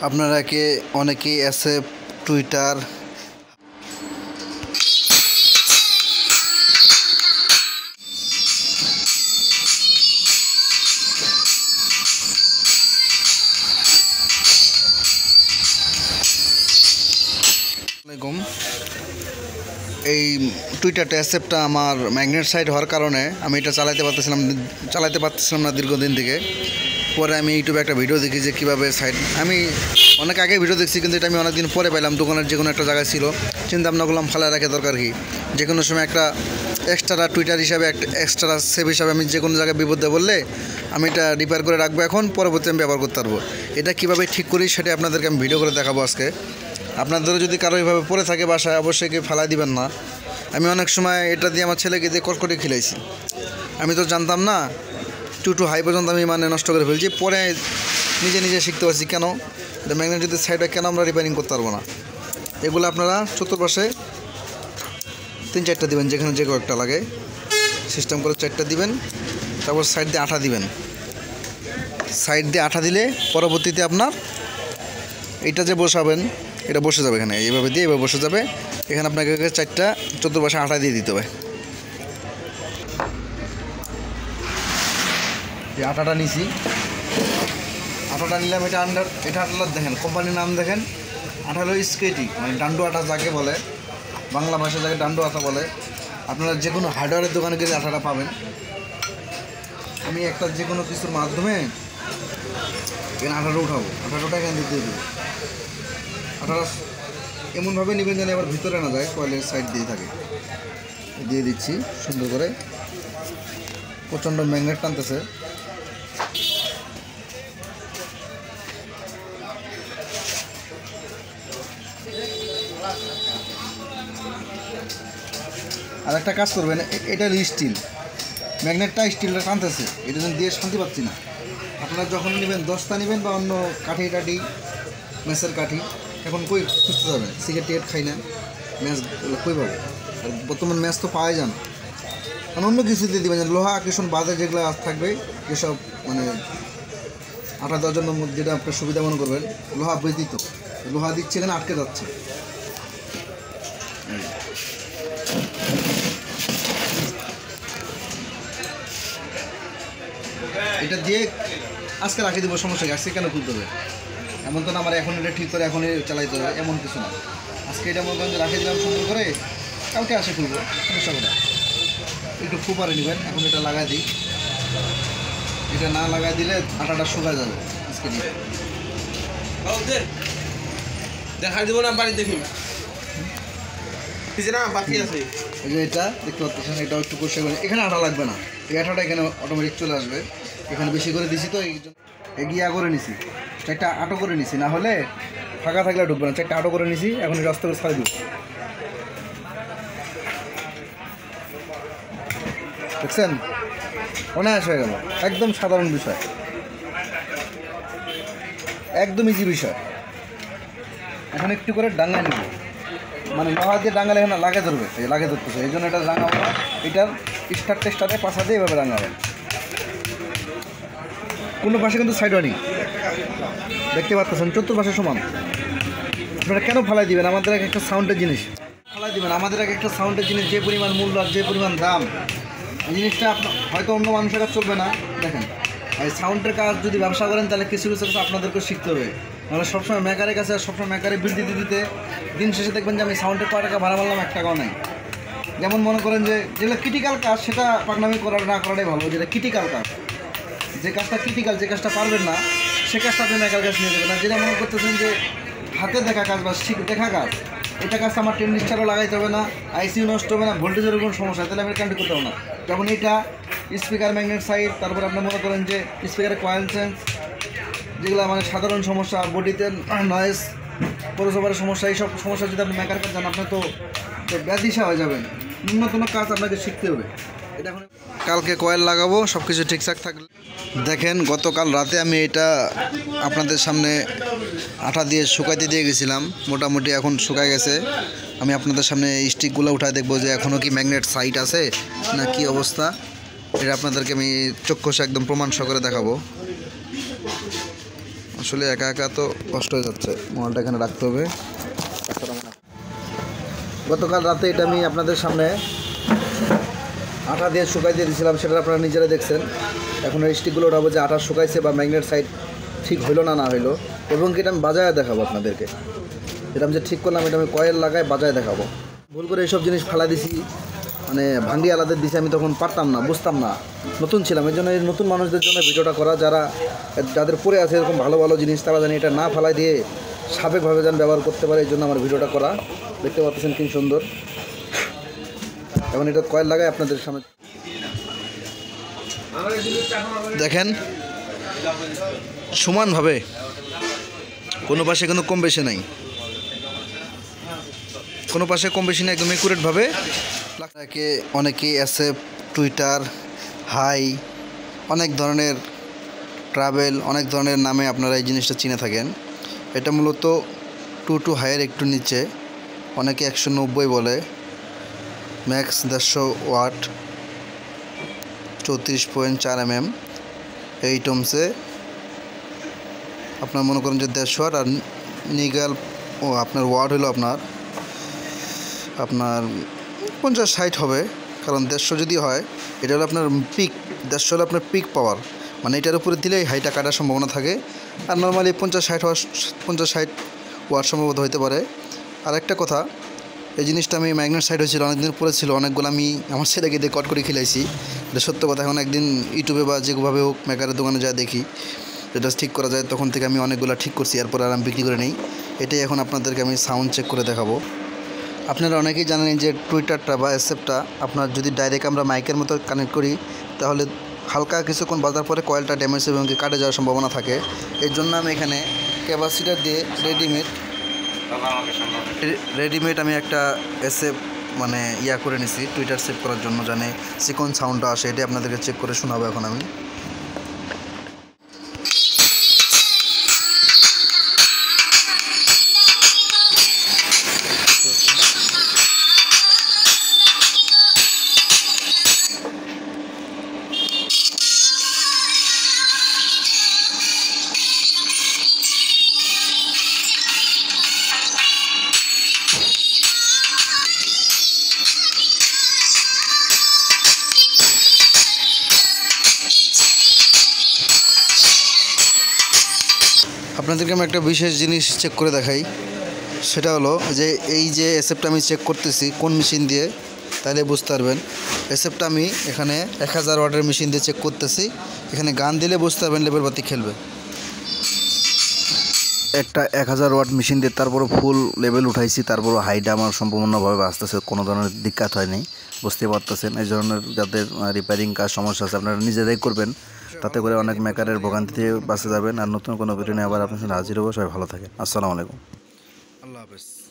আপনারা অনেকেই আছে টুইটার এই টুইটার অ্যাপটা আমার ম্যাগনেট সাইট হওয়ার কারণে আমি এটা চালাতে পারতেছিলাম না দীর্ঘদিন থেকে। পরে আমি ইউটিউবে একটা ভিডিও দেখি যে কীভাবে সাইট, আমি অনেক আগে ভিডিও দেখছি কিন্তু এটা আমি অনেকদিন পরে পাইলাম। দোকানের যে কোনো একটা জায়গায় ছিল, চিন্তা ভাবনা করলাম ফালা রাখে দরকার কি, যে কোনো সময় একটা এক্সট্রা টুইটার হিসাবে, একটা এক্সট্রা সেভ হিসাবে আমি যে কোনো জায়গায় বিপদে বললে আমি এটা রিপেয়ার করে রাখবো, এখন পরবর্তী আমি ব্যবহার করতে পারবো। এটা কীভাবে ঠিক করি সেটা আপনাদেরকে আমি ভিডিও করে দেখাবো আজকে। আপনাদেরও যদি কারো এইভাবে পড়ে থাকে বাসায়, অবশ্যই কেউ ফেলাই দিবেন না। আমি অনেক সময় এটা দিয়ে আমার ছেলেকে দিয়ে কটকটি খেলাইছি, আমি তো জানতাম না, টু হাই পর্যন্ত আমি নষ্ট করে ফেলছি। পরে নিজে শিখতে পারছি কেন এটা ম্যাগনেট যদি সাইড হয় কেন আমরা রিপেয়ারিং করতে পারবো না। এগুলো আপনারা চতুর্পাশে 3-4টা দিবেন, যেখানে যে কয়েকটা লাগে সিস্টেম করে 4টা দিবেন। তারপর সাইড দিয়ে আঠা দিবেন। সাইড দিয়ে আঠা দিলে পরবর্তীতে আপনার এটা যে বসাবেন এটা বসে যাবে, এখানে এইভাবে দিয়ে এভাবে বসে যাবে। এখানে আপনাকে 4টা চতুর্পাশে আঠা দিয়ে দিতে হবে। যে আটাটা নিছি, আটাটা নিলাম, এটা আটাটা দেখেন, কোম্পানির নাম দেখেন, আটা হলো স্কেটি, ডান্ডু আটা যাকে বলে, বাংলা ভাষায় যাকে ডান্ডু আটা বলে। আপনারা যে কোনো হার্ডওয়্যারের দোকানে গেলে আটাটা পাবেন। আমি একটা যে কোনো কিছুর মাধ্যমে এখানে আটাটা উঠাবো, আটাটা এখানে দিয়ে দেবো। আটাটা এমনভাবে নেবেন যেন আবার ভিতরে না যায়, কয়েলের সাইড দিয়ে থাকে। দিয়ে দিচ্ছি সুন্দর করে, প্রচণ্ড ম্যাগনেট টানতেছে। আর একটা কাজ করবেন, এটা স্টিল, ম্যাগনেটটা স্টিলটা টানতেছে, এটা যেন দিয়ে শান্তি পাচ্ছি না। আপনারা যখন নেবেন 10টা নেবেন বা অন্য কাঠি ম্যাচের কাঠি, এখন কই খুঁজতে যাবেন, সিগারেট খাই না, ম্যাচ কই পাবো। আর বর্তমান ম্যাচ তো পাওয়া যান, কারণ অন্য কিছু দিয়ে দেবেন, লোহা আকর্ষণ বাদে যেগুলো থাকবে, যেসব আটা দেওয়ার জন্য যেটা আপনার সুবিধা মনে করবেন, লোহা ব্যতীত লোহা দিচ্ছে, এখানে আটকে যাচ্ছে। এটা দিয়ে আজকে রাখি দেবো, সমস্যা কি, আজকে কেন খুলতে হবে, এমন তো না আমার এখন এটা ঠিক করে এখনই চালাইতে হবে, এমন কিছু না। আজকে এটা মনে করেন যে রাখি দিলাম সুন্দর করে, কালকে আসে খুলবো, সমস্যা করে একটু ফুপারে নেবেন। এখন এটা লাগাই দিই, এটা না লাগাই দিলে আটাটা শুকায় যাবে। আজকে দেখাই দেবো না, বাড়ি দেখি বাকি আছে। এই যে এটা দেখতে পাচ্ছেন, এটাও একটু কষে করে, এখানে আটা লাগবে না, এই আটাটা এখানে অটোমেটিক চলে আসবে। এখানে বেশি করে দিছি তো এই জন্য এগিয়ে করে নিছি, 4টা আটো করে নিছি, না হলে ফাঁকা থাকলে ঢুকবে না। 4টা আটো করে নিছি, এখন এই রাস্তা করে ছাড়ি দেবো। দেখছেন, অনায়াস হয়ে গেল, একদম সাধারণ বিষয়, একদম ইজি বিষয়। এখন একটু করে ডাঙ্গায় নেব, লোহা দিয়ে ডাঙ্গালে এখানে লাগে ধরবে, এই লাগে ধরতেছে, এই জন্য এটা ডাঙ্গাবো না। এটার স্টার্টে পাশা দিয়ে এভাবে ডাঙ্গাবেন, কোনো পাশে কিন্তু সাইড হয়নি, দেখতে পাচ্ছেন চতুর্পাশে সমান। আপনারা কেন ফালাই দিবেন, আমাদের একটা সাউন্ডের জিনিস ফালাই দিবেন, আমাদের একটা সাউন্ডের জিনিস, যে পরিমাণ মূল্য আর যে পরিমাণ দাম, এই জিনিসটা হয়তো অন্য মানুষের কাছে চলবে না। দেখেন, এই সাউন্ডের কাজ যদি ব্যবসা করেন তাহলে কিছু কিছু কাজ আপনাদেরকে শিখতে হবে, নাহলে সবসময় মেকারের কাছে, সবসময় মেকারে বিল দিতে দিন শেষে দেখবেন যে আমি সাউন্ডের কয় টাকা ভাড়া মারলাম, 1 টাকাও নাই। যেমন মনে করেন যে যেগুলো ক্রিটিক্যাল কাজ, সেটা পাকনামি না করাটাই ভালো। যেটা ক্রিটিক্যাল কাজ, যে কাজটা ক্রিটিক্যাল, যে কাজটা পারবেন না, সে কাজটা আপনি মেকার কাছে নিয়ে যাবেন না। যেটা মনে করতেছেন যে হাতে দেখা কাজ বা দেখা কাজ, এটা কাজটা আমার টেন্ডিস্টারও লাগাইতে হবে না, আইসিউ নষ্ট হবে না, ভোল্টেজের কোনো সমস্যা, তাহলে আমি কানেক্ট করতে হবে না। যেমন এটা স্পিকার ম্যাগনেট সাইড, তারপর আপনি মনে করেন যে স্পিকারের কয়েল চেঞ্জ, যেগুলো সাধারণ সমস্যা, বডিতে নয়েজ, পৌরসভার সমস্যা, এইসব সমস্যা যদি আপনি মেকার কাজ জান, আপনার তো ব্যাধিসা হয়ে যাবেন। ন্যূনতম কাজ আপনাকে শিখতে হবে। এটা এখন কালকে কয়েল লাগাবো, সব কিছু ঠিকঠাক থাকলে। দেখেন, গতকাল রাতে আমি এটা আপনাদের সামনে আঠা দিয়ে শুকাইতে দিয়ে গেছিলাম, মোটামুটি এখন শুকায় গেছে। আমি আপনাদের সামনে স্টিকগুলো উঠায় দেখবো যে এখনও কি ম্যাগনেট সাইট আছে না কি অবস্থা, এটা আপনাদেরকে আমি চক্ষুষে একদম প্রমাণ সহকারে দেখাবো। আসলে একা একা তো কষ্ট হয়ে যাচ্ছে, মোবাইলটা এখানে রাখতে হবে। গতকাল রাতে এটা আমি আপনাদের সামনে আঠা দিয়ে শুকাই দিয়ে দিয়েছিলাম, সেটা আপনারা নিজেরা দেখছেন। এখন এই স্টিকগুলো ওঠাবো যে আঠা শুকাইছে বা ম্যাগনেট সাইড ঠিক হইলো না হইলো, এবং এটা আমি বাজায় দেখাবো আপনাদেরকে। এটা আমি যে ঠিক করলাম এটা আমি কয়েল লাগায় বাজায় দেখাবো। ভুল করে এইসব জিনিস ফেলা দিছি, মানে ভাঙ্গি আলাদা দিছি, আমি তখন পারতাম না, বুঝতাম না, নতুন ছিলাম। এই জন্য এই নতুন মানুষদের জন্য ভিডিওটা করা, যাদের পরে আছে এরকম ভালো ভালো জিনিস, তারা জানি এটা না ফেলাই দিয়ে সাবেকভাবে যেন ব্যবহার করতে পারে, এই জন্য আমার ভিডিওটা করা। দেখতে পাচ্ছেন কি সুন্দর। এখন এটা কয়েল লাগায় আপনাদের সামনে দেখেন, সমানভাবে, কোনো পাশে কোনো কম বেশি নাই, কোনো পাশে কম বেশি না, একদম একুরেটভাবে। অনেকেই এসএফ, টুইটার, হাই, অনেক ধরনের ট্রাভেল, অনেক ধরনের নামে আপনারা এই জিনিসটা চিনে থাকেন। এটা মূলত 2 হাইয়ের একটু নিচে, অনেকে 190 বলে, ম্যাক্স 150 ওয়াট, 34.4 mm, 8 ohmsে আপনার মনে করেন যে 150 ওয়াট। আর নিগাল আপনার ওয়াট হলো আপনার 50-60 হবে, কারণ 150 যদি হয় এটা হলো আপনার পিক, 150 হলো আপনার পিক পাওয়ার, মানে এটার উপরে দিলেই হাইটা কাটার সম্ভাবনা থাকে। আর নর্মালি 50-60 ওয়াট সম্ভবত হতে পারে। আর একটা কথা, এই জিনিসটা আমি ম্যাগনেট সাইড হয়েছিল অনেকদিন পরে ছিল, অনেকগুলো আমি আমার ছেলেকে দিয়ে কট করে খেলাইছি, এটা সত্য কথা। এখন একদিন ইউটিউবে বা যেভাবে হোক মেকারের দোকানে যায় দেখি এটা ঠিক করা যায়, তখন থেকে আমি অনেকগুলো ঠিক করছি, এরপর আর আমি বিক্রি করে নিই। এটাই এখন আপনাদেরকে আমি সাউন্ড চেক করে দেখাবো। আপনারা অনেকেই জানেন যে টুইটারটা বা এসএফটা আপনার যদি ডাইরেক্ট আমরা মাইকের মতো কানেক্ট করি, তাহলে হালকা কিছুক্ষণ বাজার পরে কয়েলটা ড্যামেজ এবং কাটে যাওয়ার সম্ভাবনা থাকে। এর জন্য আমি এখানে ক্যাপাসিটার দিয়ে রেডিমেড আমি একটা এসএফ মানে করে নিছি টুইটার সেভ করার জন্য, জানে কোন সাউন্ডটা আসে, এটাই আপনাদেরকে চেক করে শোনাবো এখন আমি। আপনাদেরকে আমি একটা বিশেষ জিনিস চেক করে দেখাই, সেটা হলো যে এই যে এসএফটা আমি চেক করতেছি কোন মেশিন দিয়ে, তাহলে বুঝতে পারবেন। এসএফটা আমি এখানে 1000 ওয়াটের মেশিন দিয়ে চেক করতেছি, এখানে গান দিলে বুঝতে পারবেন লেভেল বাতি খেলবে। একটা 1000 ওয়াট মেশিন দিয়ে তারপরে ফুল লেভেল উঠাইছি, তারপরও হাইটা আমার সম্পূর্ণভাবে আসতেছে, কোনো ধরনের দিক্কত হয়নি, বুঝতে পারতেছেন। এই ধরনের যাদের রিপেয়ারিং কাজ সমস্যা আছে আপনারা নিজেরাই করবেন, তাতে করে অনেক মেকারের ভোগান্তি থেকে বাঁচে যাবেন। আর নতুন কোনো ভিডিও নিয়ে আবার আপনার সাথে হাজির হবো। সবাই ভালো থাকেন, আসসালামু আলাইকুম, আল্লাহ হাফেজ।